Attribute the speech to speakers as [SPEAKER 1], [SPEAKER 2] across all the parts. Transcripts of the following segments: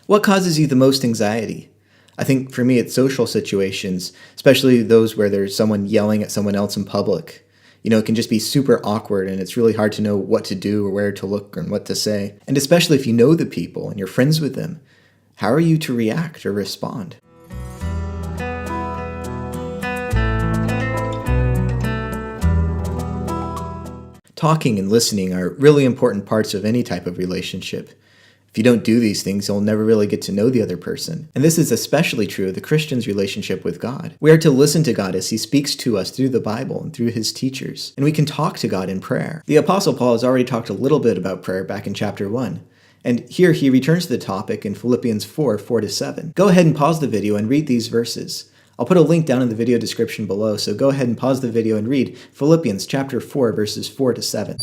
[SPEAKER 1] What causes you the most anxiety? I think for me, it's social situations, especially those where there's someone yelling at someone else in public. It can just be super awkward and it's really hard to know what to do or where to look and what to say. And especially if you know the people and you're friends with them, how are you to react or respond? Talking and listening are really important parts of any type of relationship. If you don't do these things, you'll never really get to know the other person. And this is especially true of the Christian's relationship with God. We are to listen to God as he speaks to us through the Bible and through his teachers. And we can talk to God in prayer. The Apostle Paul has already talked a little bit about prayer back in chapter 1. And here he returns to the topic in Philippians 4:4-7. Go ahead and pause the video and read these verses. I'll put a link down in the video description below, so go ahead and pause the video and read Philippians chapter 4, verses 4-7.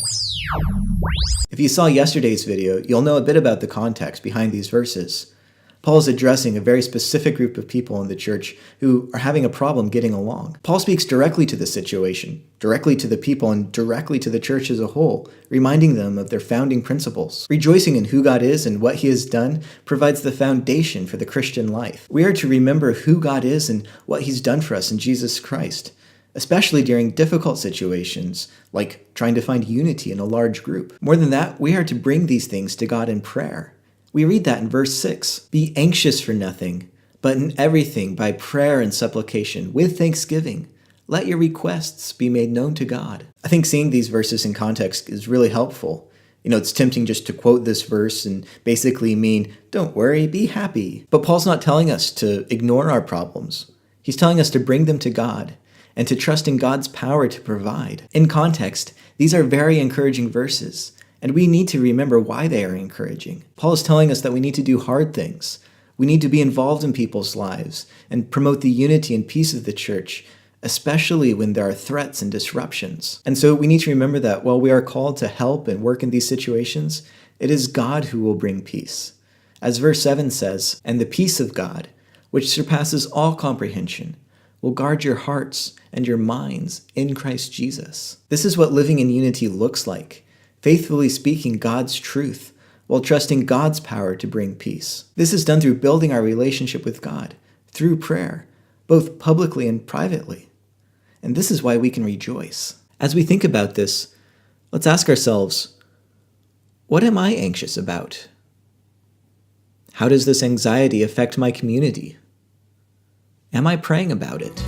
[SPEAKER 1] If you saw yesterday's video, you'll know a bit about the context behind these verses. Paul is addressing a very specific group of people in the church who are having a problem getting along. Paul speaks directly to the situation, directly to the people, and directly to the church as a whole, reminding them of their founding principles. Rejoicing in who God is and what he has done provides the foundation for the Christian life. We are to remember who God is and what he's done for us in Jesus Christ, especially during difficult situations, like trying to find unity in a large group. More than that, we are to bring these things to God in prayer. We read that in verse 6. Be anxious for nothing, but in everything by prayer and supplication, with thanksgiving, let your requests be made known to God. I think seeing these verses in context is really helpful. It's tempting just to quote this verse and basically mean, don't worry, be happy. But Paul's not telling us to ignore our problems. He's telling us to bring them to God and to trust in God's power to provide. In context, these are very encouraging verses, and we need to remember why they are encouraging. Paul is telling us that we need to do hard things. We need to be involved in people's lives and promote the unity and peace of the church, especially when there are threats and disruptions. And so we need to remember that while we are called to help and work in these situations, it is God who will bring peace. As verse 7 says, and the peace of God, which surpasses all comprehension, will guard your hearts and your minds in Christ Jesus. This is what living in unity looks like. Faithfully speaking God's truth while trusting God's power to bring peace. This is done through building our relationship with God, through prayer, both publicly and privately. And this is why we can rejoice. As we think about this, let's ask ourselves, what am I anxious about? How does this anxiety affect my community? Am I praying about it?